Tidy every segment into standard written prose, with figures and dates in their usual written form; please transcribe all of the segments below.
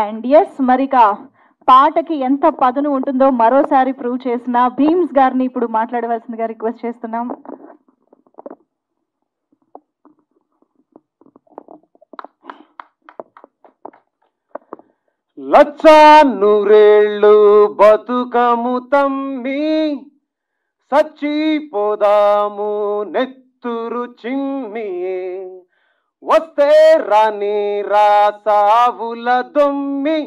And yes మరిక పాటకి ఎంత పదును ఉంటుందో మరోసారి ప్రూవ్ చేసిన భీమ్స్ గారిని ఇప్పుడు మాట్లాడవలసిందిగా రిక్వెస్ట్ చేస్తున్నాం. లచ్చా నూరేళ్ళు బతుకము తమ్మి సచ్చిపోదాము నెత్తురు చిమ్మి వస్తే రాని రాసావుల దొమ్మి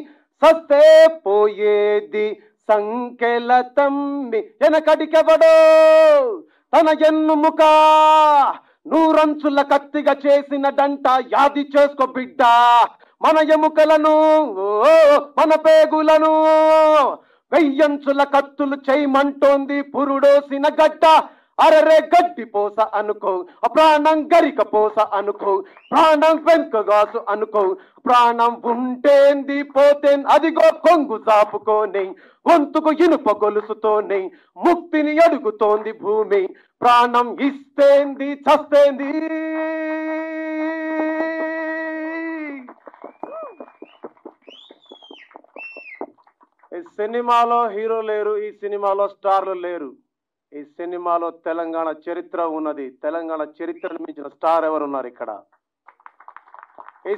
సస్తే పోయేది సంకెల తమ్మి వెనకడికెవడో తన ఎన్నుముక నూరంచుల కత్తిగా చేసిన డంట యాది చేసుకో బిడ్డ మన ఎముకలను మన పేగులను వెయ్యంచుల కత్తులు చేయమంటోంది పురుడోసిన గడ్డ అరరే గడ్డి పోస అనుకో ప్రాణం గరిక పోస అనుకో ప్రాణం వెంకగాసు అనుకో ప్రాణం ఉంటేంది పోతేంది అదిగో కొంగు చాపుకోని గొంతుకు ఇనుప గొలుసుతోని ముక్తిని అడుగుతోంది భూమి ప్రాణం ఇస్తేంది చస్తేంది. ఈ సినిమాలో హీరో లేరు, ఈ సినిమాలో స్టార్లు లేరు, ఈ సినిమాలో తెలంగాణ చరిత్ర ఉన్నది. తెలంగాణ చరిత్రను మించిన స్టార్ ఎవరున్నారు ఇక్కడ? ఈ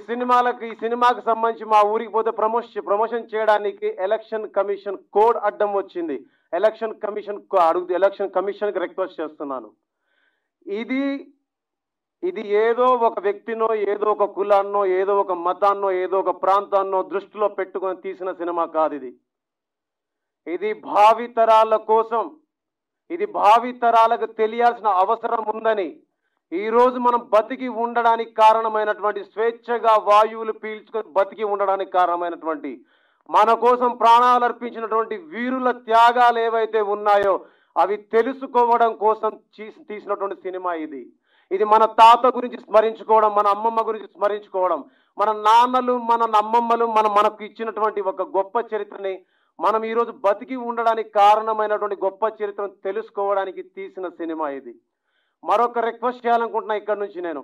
సినిమాకి సంబంధించి మా ఊరికి పోతే ప్రమోషన్ చేయడానికి ఎలక్షన్ కమిషన్ కోడ్ అడ్డం వచ్చింది. ఎలక్షన్ కమిషన్కి రిక్వెస్ట్ చేస్తున్నాను. ఇది ఏదో ఒక వ్యక్తినో ఏదో ఒక కులాన్నో ఏదో ఒక మతాన్నో ఏదో ఒక ప్రాంతాన్నో దృష్టిలో పెట్టుకొని తీసిన సినిమా కాదు. ఇది భావితరాల కోసం, ఇది భావితరాలకు తెలియాల్సిన అవసరం ఉందని, ఈరోజు మనం బతికి ఉండడానికి కారణమైనటువంటి, స్వేచ్ఛగా వాయువులు పీల్చుకొని బతికి ఉండడానికి కారణమైనటువంటి, మన కోసం ప్రాణాలు అర్పించినటువంటి వీరుల త్యాగాలు ఏవైతే ఉన్నాయో అవి తెలుసుకోవడం కోసం తీసినటువంటి సినిమా ఇది. ఇది మన తాత గురించి స్మరించుకోవడం, మన అమ్మమ్మ గురించి స్మరించుకోవడం, మన నాన్నలు మన అమ్మమ్మలు మనకు ఇచ్చినటువంటి ఒక గొప్ప చరిత్రని, మనం ఈరోజు బతికి ఉండడానికి కారణమైనటువంటి గొప్ప చరిత్రను తెలుసుకోవడానికి తీసిన సినిమా ఇది. మరొక రిక్వెస్ట్ చేయాలనుకుంటున్నా ఇక్కడ నుంచి నేను.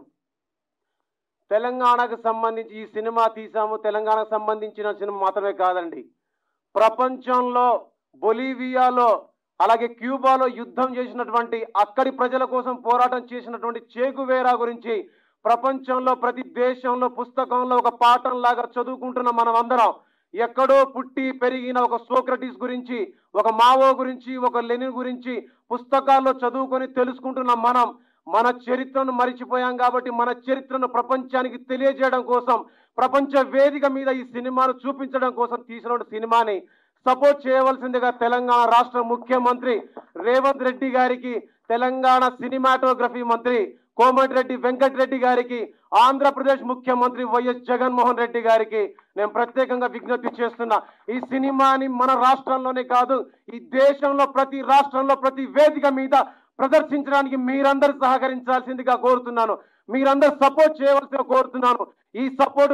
తెలంగాణకు సంబంధించి ఈ సినిమా తీసాము, తెలంగాణకు సంబంధించిన సినిమా మాత్రమే కాదండి, ప్రపంచంలో బొలీవియాలో అలాగే క్యూబాలో యుద్ధం చేసినటువంటి, అక్కడి ప్రజల కోసం పోరాటం చేసినటువంటి చేగువేరా గురించి ప్రపంచంలో ప్రతి దేశంలో పుస్తకంలో ఒక పాఠం లాగా చదువుకుంటున్న మనం అందరం, ఎక్కడో పుట్టి పెరిగిన ఒక సోక్రటీస్ గురించి, ఒక మావో గురించి, ఒక లెనిన్ గురించి పుస్తకాల్లో చదువుకొని తెలుసుకుంటున్న మనం మన చరిత్రను మరిచిపోయాం. కాబట్టి మన చరిత్రను ప్రపంచానికి తెలియజేయడం కోసం, ప్రపంచ వేదిక మీద ఈ సినిమాను చూపించడం కోసం తీసిన సినిమాని సపోర్ట్ చేయవలసిందిగా తెలంగాణ రాష్ట్ర ముఖ్యమంత్రి రేవంత్ రెడ్డి గారికి, తెలంగాణ సినిమాటోగ్రఫీ మంత్రి కోమటిరెడ్డి వెంకటరెడ్డి గారికి, ఆంధ్రప్రదేశ్ ముఖ్యమంత్రి వైఎస్ జగన్మోహన్ రెడ్డి గారికి నేను ప్రత్యేకంగా విజ్ఞప్తి చేస్తున్నా. ఈ సినిమాని మన రాష్ట్రంలోనే కాదు, ఈ దేశంలో ప్రతి రాష్ట్రంలో ప్రతి వేదిక మీద ప్రదర్శించడానికి మీరందరూ సహకరించాల్సిందిగా కోరుతున్నాను, మీరందరూ సపోర్ట్ చేయవలసిందిగా కోరుతున్నాను. ఈ సపోర్ట్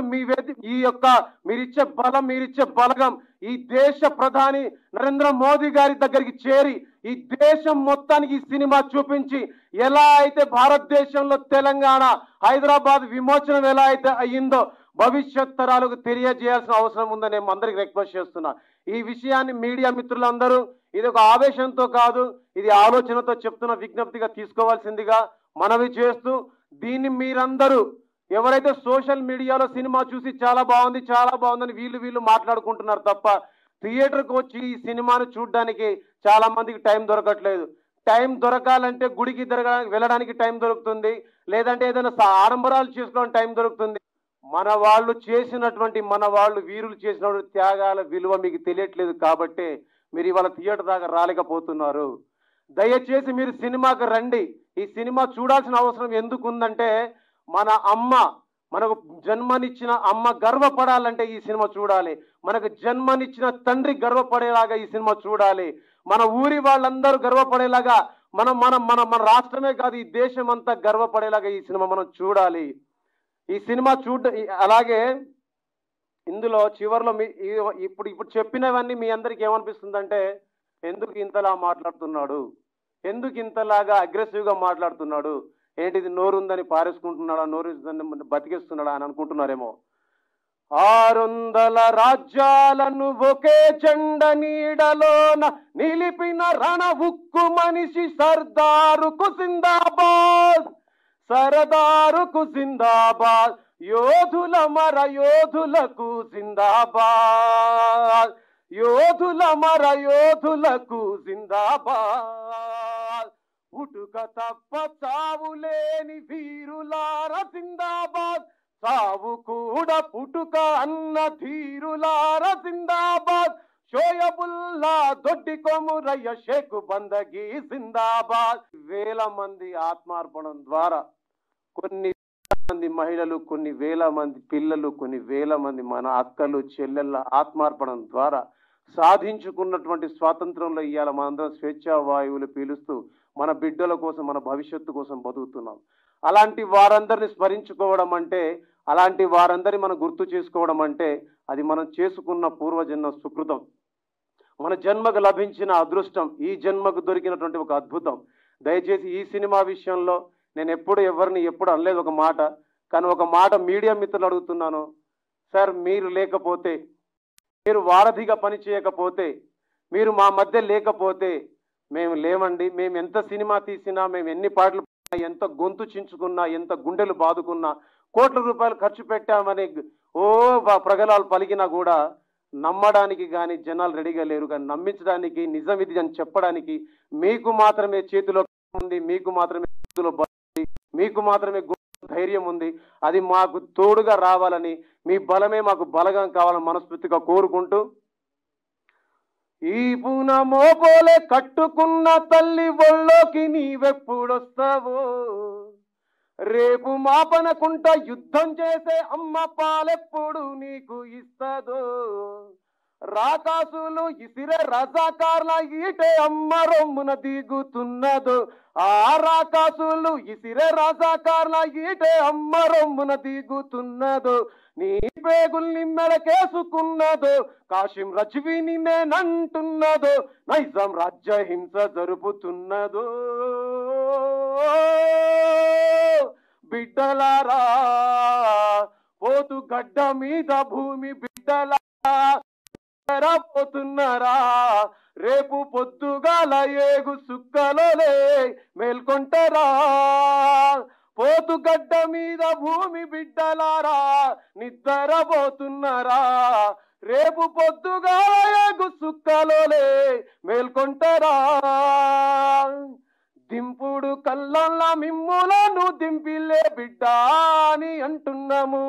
మీరిచ్చే బలం, మీరిచ్చే బలగం ఈ దేశ ప్రధాని నరేంద్ర మోదీ గారి దగ్గరికి చేరి ఈ దేశం మొత్తానికి ఈ సినిమా చూపించి, ఎలా అయితే భారతదేశంలో తెలంగాణ హైదరాబాద్ విమోచనం ఎలా అయితే అయ్యిందో భవిష్యత్ తరాలకు తెలియజేయాల్సిన అవసరం ఉందని నేను అందరికి రిక్వెస్ట్ చేస్తున్నా. ఈ విషయాన్ని మీడియా మిత్రులందరూ ఇది ఒక ఆవేశంతో కాదు, ఇది ఆలోచనతో చెప్తున్న విజ్ఞప్తిగా తీసుకోవాల్సిందిగా మనవి చేస్తూ, దీన్ని మీరందరూ ఎవరైతే సోషల్ మీడియాలో సినిమా చూసి చాలా బాగుందని వీళ్ళు మాట్లాడుకుంటున్నారు తప్ప, థియేటర్కి వచ్చి ఈ సినిమాను చూడడానికి చాలా మందికి టైం దొరకట్లేదు. టైం దొరకాలంటే గుడికి వెళ్ళడానికి టైం దొరుకుతుంది, లేదంటే ఏదైనా ఆడంబరాలు చేసుకోవడానికి టైం దొరుకుతుంది. మన వాళ్ళు వీరులు చేసినటువంటి త్యాగాల విలువ మీకు తెలియట్లేదు కాబట్టి మీరు ఇవాళ థియేటర్ దాకా రాలేకపోతున్నారు. దయచేసి మీరు సినిమాకి రండి. ఈ సినిమా చూడాల్సిన అవసరం ఎందుకు ఉందంటే, మనకు జన్మనిచ్చిన అమ్మ గర్వపడాలంటే ఈ సినిమా చూడాలి, మనకు జన్మనిచ్చిన తండ్రి గర్వపడేలాగా ఈ సినిమా చూడాలి, మన ఊరి వాళ్ళందరూ గర్వపడేలాగా, మన రాష్ట్రమే కాదు ఈ దేశం అంతా గర్వపడేలాగా ఈ సినిమా మనం చూడాలి. ఈ సినిమా అలాగే ఇందులో చివరిలో ఇప్పుడు చెప్పినవన్నీ మీ అందరికి ఏమనిపిస్తుందంటే, ఎందుకు ఇంతలా మాట్లాడుతున్నాడు, ఎందుకు ఇంతలాగా అగ్రెసివ్గా మాట్లాడుతున్నాడు, ఏంటిది నోరుందని పారేసుకుంటున్నాడా, నోరు బతికిస్తున్నాడా అని అనుకుంటున్నారేమో. 600 రాజ్యాలను ఒకే జెండ నీడలోన నిలిపిన రణ ఉక్కు మనిషి సర్దారుకు జిందాబాద్, సరదారుకు జిందాబాద్, యోధుల మర యోధులకు జిందాబాద్, యోధుల మర యోధులకు జిందాబాద్, ఉటుక తప్ప చావులేని వీరులార జిందాబాద్, సావు కూడా పుట్టుక అన్న ధీరులార జిందాబాద్, షోయబుల్లా దొడ్డి కొమురయ్య షేకు బందగి జిందాబాద్. వేల మంది ఆత్మార్పణం ద్వారా కొన్ని మంది మహిళలు, కొన్ని వేల మంది పిల్లలు, కొన్ని వేల మంది మన అక్కలు చెల్లెళ్ళ ఆత్మార్పణం ద్వారా సాధించుకున్నటువంటి స్వాతంత్రంలో ఇవాళ మనందరం స్వేచ్ఛా వాయువులు పీలుస్తూ మన బిడ్డల కోసం, మన భవిష్యత్తు కోసం బతుకుతున్నాం. అలాంటి వారందరిని స్మరించుకోవడం అంటే, అలాంటి వారందరిని మనం గుర్తు చేసుకోవడం అంటే అది మనం చేసుకున్న పూర్వజన్మ సుకృతం, మన జన్మకు లభించిన అదృష్టం, ఈ జన్మకు దొరికినటువంటి ఒక అద్భుతం. దయచేసి ఈ సినిమా విషయంలో నేను ఎవరిని ఎప్పుడు అనలేదు ఒక మాట, కానీ ఒక మాట మీడియా మిత్రులు అడుగుతున్నాను. సార్, మీరు లేకపోతే, మీరు వారధిగా పని చేయకపోతే, మీరు మా మధ్య లేకపోతే మేము లేమండి. మేము ఎంత సినిమా తీసినా, మేము ఎన్ని పాటలు, ఎంత గొంతు చించుకున్నా, ఎంత గుండెలు బాదుకున్నా, కోట్ల రూపాయలు ఖర్చు పెట్టామని ప్రగలాలు పలికినా కూడా నమ్మడానికి కానీ జనాలు రెడీగా లేరు. కానీ నమ్మించడానికి, నిజం ఇది అని చెప్పడానికి మీకు మాత్రమే చేతిలో ఉంది, మీకు మాత్రమే చేతిలో ఉంది, మీకు మాత్రమే ధైర్యం ఉంది. అది మాకు తోడుగా రావాలని, మీ బలమే మాకు బలగం కావాలని మనస్ఫూర్తిగా కోరుకుంటూ, ఈ పూన మోపోలే కట్టుకున్న తల్లి ఒళ్ళోకి నీవెప్పుడొస్తావో, రేపు మాపనకుంట యుద్ధం చేసే అమ్మ పాలెప్పుడు నీకు ఇస్తదో, రాకాసులు ఇసిరే రజాకార్ల ఈటే అమ్మ రొమ్మున దిగుతున్నదో, ఆ రాకాసులు ఇసిరే రజాకార్ల ఈటే అమ్మ రొమ్మున దిగుతున్నదో, నీ పేగుల్ని మెడకేసుకున్నదో, కాశీం రజ్వీని నేనంటున్నదో, నైజాం రాజ్య హింస జరుపుతున్నదో. బిడ్డలారా, పోతు గడ్డ మీద భూమి బిడ్డలారా పోతున్నారా, రేపు పొద్దుగాల ఏగు సుక్కలోలే మేల్కొంటారా. పోతు గడ్డ మీద భూమి బిడ్డలారా నిద్రపోతున్నారా, రేపు పొద్దుగాల ఏగు సుక్కలోలే మేల్కొంటారా. దింపుడు కళ్ళల్లా మిమ్ములను దింపిలే బిడ్డ అని అంటున్నాము,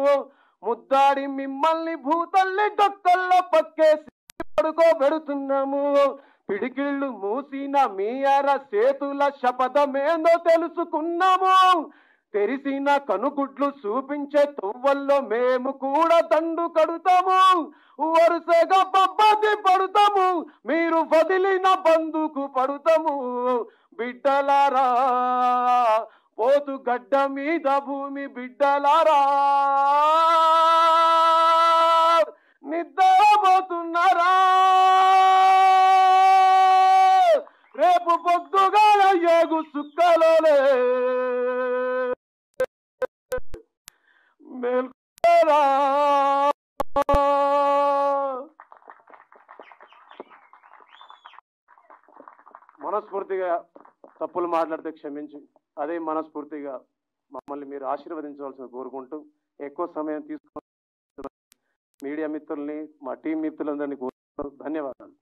ముద్దాడి మిమ్మల్ని భూతల్లి డొక్కల్లో పక్కేసి పడుకోబెడుతున్నాము. పిడికిళ్ళు మూసిన మీ అర చేతుల శపథమేందో తెలుసుకున్నాము, తెరిసిన కనుగుడ్లు చూపించే తువ్వల్లో మేము కూడా దండు కడుతాము, వరుసగా బొబ్బది పడుతాము, మీరు వదిలిన బందుకు పడుతాము. బిడ్డలారా, పోతు గడ్డ మీద భూమి బిడ్డలారా నిద్రపోతున్నారా, రేపు పొద్దుగా ఏగు సుక్కలోలే మేల్కొంటారా. మనస్ఫూర్తిగా తప్పులు మాట్లాడితే క్షమించి, అదే మనస్ఫూర్తిగా మమ్మల్ని మీరు ఆశీర్వదించవలసిన కోరుకుంటూ, ఎక్కువ సమయం తీసుకున్న మీడియా మిత్రుల్ని, మా టీం మిత్రులందరినీ కోరుకుంటూ ధన్యవాదాలు.